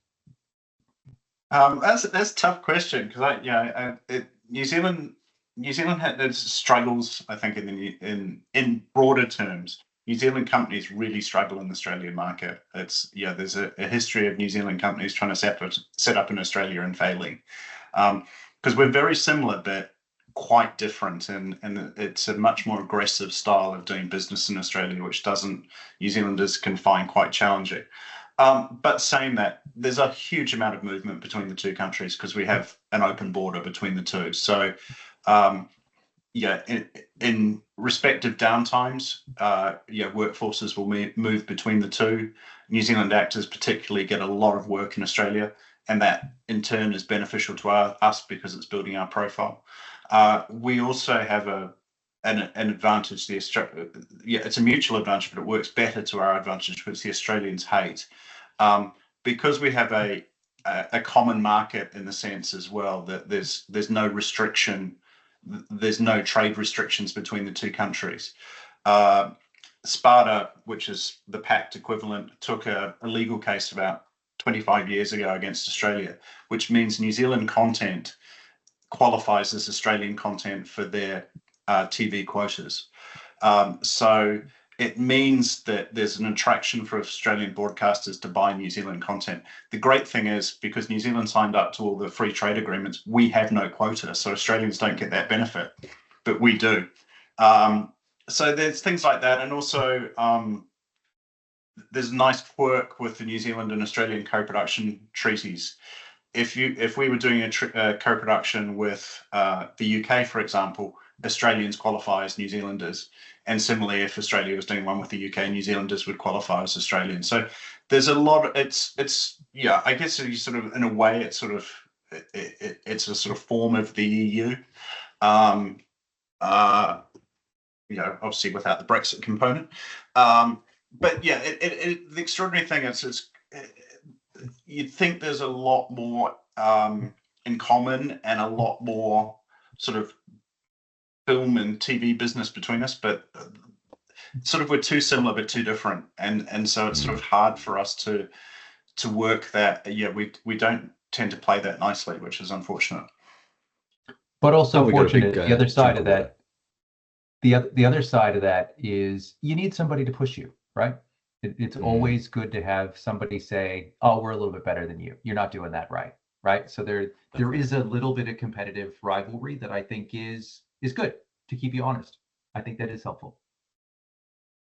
That's a tough question, because New Zealand had its struggles. I think in broader terms, New Zealand companies really struggle in the Australian market. There's a history of New Zealand companies trying to set up in Australia and failing, because we're very similar but quite different, and it's a much more aggressive style of doing business in Australia, which New Zealanders can find quite challenging. But saying that, there's a huge amount of movement between the two countries because we have an open border between the two. So in respective downtimes, workforces will move between the two. New Zealand actors particularly get a lot of work in Australia, and that in turn is beneficial to us because it's building our profile. We also have an advantage. It's a mutual advantage, but it works better to our advantage, which the Australians hate, because we have a common market in the sense as well that there's no restriction, there's no trade restrictions between the two countries. SPADA, which is the pact equivalent, took a legal case about 25 years ago against Australia, which means New Zealand content qualifies as Australian content for their TV quotas. So it means that there's an attraction for Australian broadcasters to buy New Zealand content. The great thing is, because New Zealand signed up to all the free trade agreements, we have no quota, so Australians don't get that benefit, but we do. So there's things like that, and also there's a nice quirk with the New Zealand and Australian co-production treaties. If we were doing a co-production with the UK, for example, Australians qualify as New Zealanders, and similarly, if Australia was doing one with the UK, New Zealanders would qualify as Australians. So there's a lot. It's yeah. I guess you sort of, in a way, it's sort of it's a sort of form of the EU. Obviously without the Brexit component. But yeah, the extraordinary thing is you'd think there's a lot more in common and a lot more sort of film and TV business between us, but sort of we're too similar but too different, and so it's sort of hard for us to work that. Yeah, we don't tend to play that nicely, which is unfortunate.
But also fortunate. The other side of that. The other side of that is you need somebody to push you, right? It's always good to have somebody say, "Oh, we're a little bit better than you. You're not doing that right?" So there is a little bit of competitive rivalry that I think is good to keep you honest. I think that is helpful.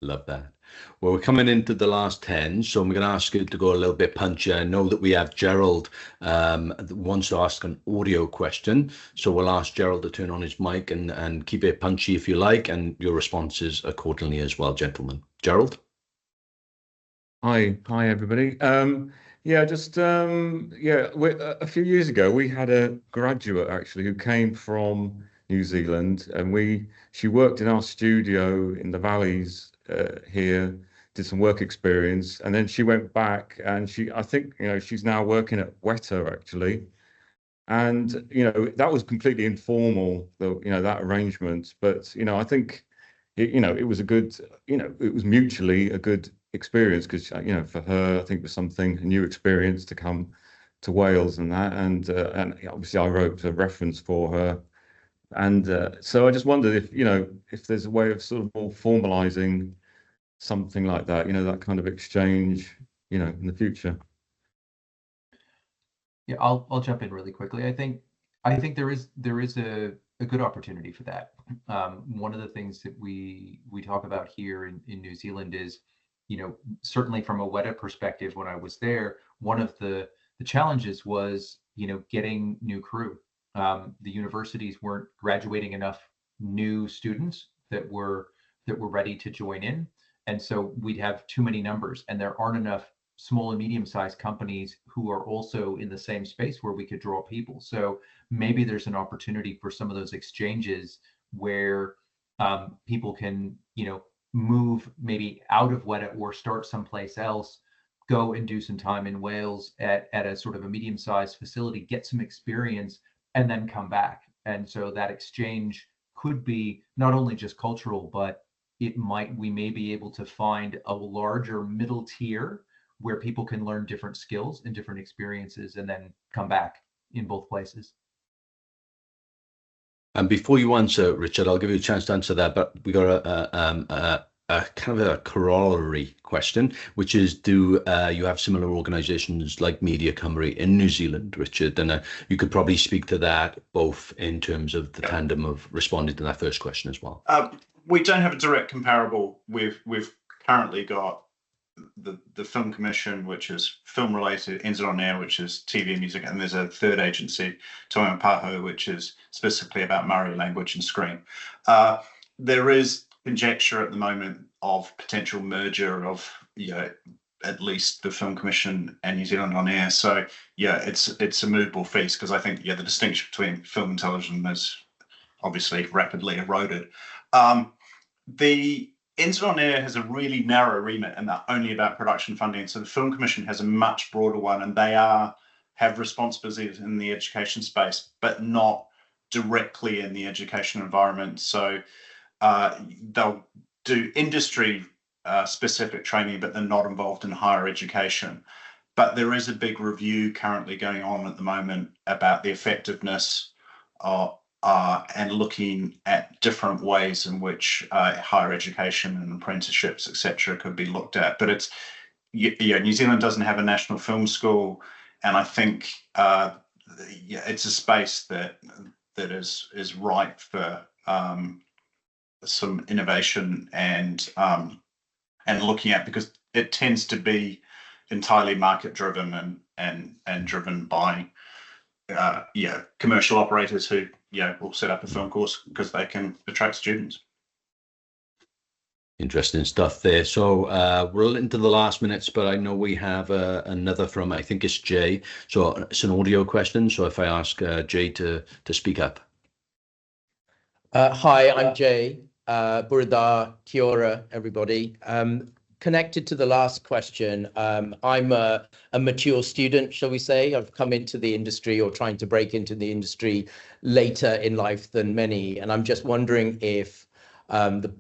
Love that. Well, we're coming into the last 10, so I'm going to ask you to go a little bit punchy. I know that we have Gerald that wants to ask an audio question, so we'll ask Gerald to turn on his mic and keep it punchy if you like, and your responses accordingly as well, gentlemen. Gerald?
Hi everybody. A few years ago we had a graduate actually who came from New Zealand, and she worked in our studio in the valleys here, did some work experience, and then she went back, and I think she's now working at Wētā actually, and that was completely informal, that arrangement, but I think it was a good, it was mutually a good experience, because for her I think it was a new experience to come to Wales and that, and obviously I wrote a reference for her. And so I just wondered if there's a way of sort of more formalizing something like that, that kind of exchange, in the future.
Yeah, I'll jump in really quickly. I think there is a good opportunity for that. One of the things that we talk about here in New Zealand is, certainly from a WETA perspective, when I was there, one of the challenges was, getting new crew. The universities weren't graduating enough new students that were ready to join in, and so we'd have too many numbers, and there aren't enough small and medium-sized companies who are also in the same space where we could draw people. So maybe there's an opportunity for some of those exchanges where people can move maybe out of WETA or start someplace else, go and do some time in Wales at a sort of a medium-sized facility, get some experience, and then come back. And so that exchange could be not only just cultural, but we may be able to find a larger middle tier where people can learn different skills and different experiences and then come back in both places.
And before you answer, Richard, I'll give you a chance to answer that, but we got a kind of a corollary question, which is, do you have similar organisations like Media Cymru in New Zealand, Richard? And you could probably speak to that both in terms of the tandem of responding to that first question as well.
We don't have a direct comparable. We've currently got the Film Commission, which is film related, NZ On Air, which is TV and music, and there's a third agency, Toa Paho, which is specifically about Māori language and screen. There is conjecture at the moment of potential merger of at least the Film Commission and New Zealand On Air. So yeah, it's a movable feast, because I think the distinction between film and television is obviously rapidly eroded. The NZ On Air has a really narrow remit, and they're only about production funding. So the Film Commission has a much broader one, and they have responsibilities in the education space, but not directly in the education environment. So they'll do industry specific training, but they're not involved in higher education. But there is a big review currently going on at the moment about the effectiveness and looking at different ways in which higher education and apprenticeships, etc., could be looked at. But it's New Zealand doesn't have a national film school, and I think it's a space that is ripe for some innovation and looking at, because it tends to be entirely market driven and driven by commercial operators who will set up a film course because they can attract students.
Interesting stuff there. So we're into the last minutes, but I know we have another from, I think it's Jay. So it's an audio question. So if I ask Jay to speak up.
Hi, I'm Jay. Wētā, kia ora, everybody. Connected to the last question, I'm a mature student, shall we say. I've come into the industry or trying to break into the industry later in life than many. And I'm just wondering if the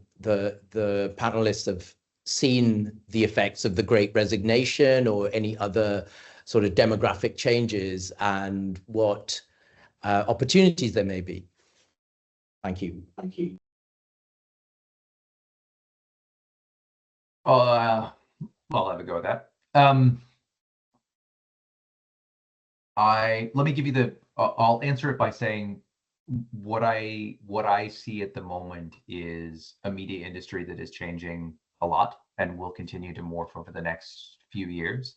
panelists have seen the effects of the Great Resignation or any other sort of demographic changes and what opportunities there may be. Thank you. Thank you.
I'll have a go at that. Let me give you I'll answer it by saying what I see at the moment is a media industry that is changing a lot and will continue to morph over the next few years.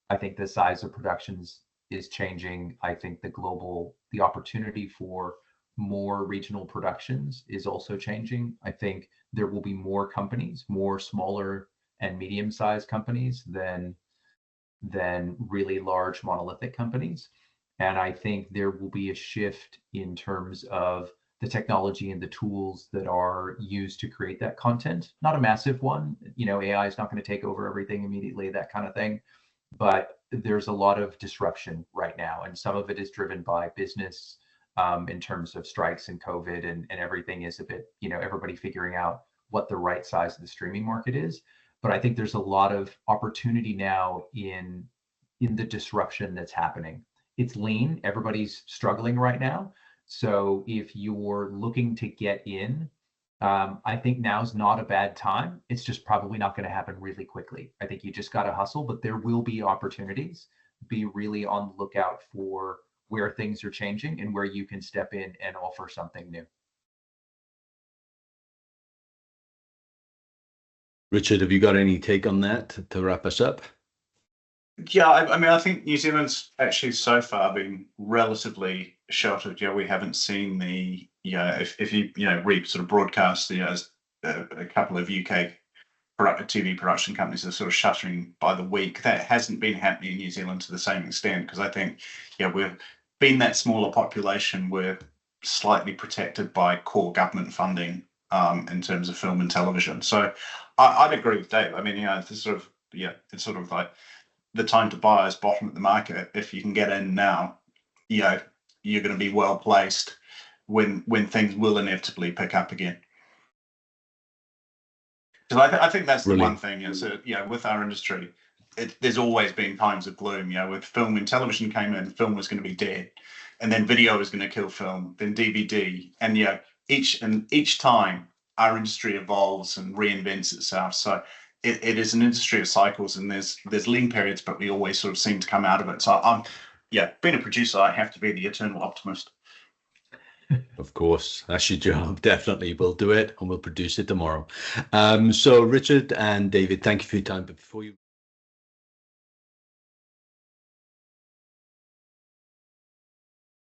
I think the size of productions is changing. I think the opportunity for more regional productions is also changing. I think there will be more companies, more smaller and medium-sized companies than really large monolithic companies. And I think there will be a shift in terms of the technology and the tools that are used to create that content. Not a massive one, AI is not going to take over everything immediately, that kind of thing. But there's a lot of disruption right now. And some of it is driven by business in terms of strikes and COVID and everything is a bit, everybody figuring out what the right size of the streaming market is. But I think there's a lot of opportunity now in the disruption that's happening. It's lean. Everybody's struggling right now. So if you're looking to get in, I think now's not a bad time. It's just probably not going to happen really quickly. I think you just got to hustle, but there will be opportunities. Be really on the lookout for where things are changing and where you can step in and offer something new.
Richard, have you got any take on that to wrap us up?
Yeah, I mean, I think New Zealand's actually so far been relatively sheltered. We haven't seen the, if you read sort of broadcast, a couple of UK TV production companies are sort of shuttering by the week. That hasn't been happening in New Zealand to the same extent because I think, we've been that smaller population. We're slightly protected by core government funding in terms of film and television. So I'd agree with Dave. I mean, it's sort of like the time to buy is bottom of the market. If you can get in now, you're going to be well placed when things will inevitably pick up again. So I think that's the one thing is with our industry, there's always been times of gloom. With film and television came in, film was going to be dead, and then video was going to kill film, then DVD, and each time our industry evolves and reinvents itself. So it is an industry of cycles, and there's lean periods, but we always sort of seem to come out of it. So being a producer, I have to be the eternal optimist.
Of course, that's your job. Definitely, we'll do it and we'll produce it tomorrow. So Richard and David, thank you for your time. But before you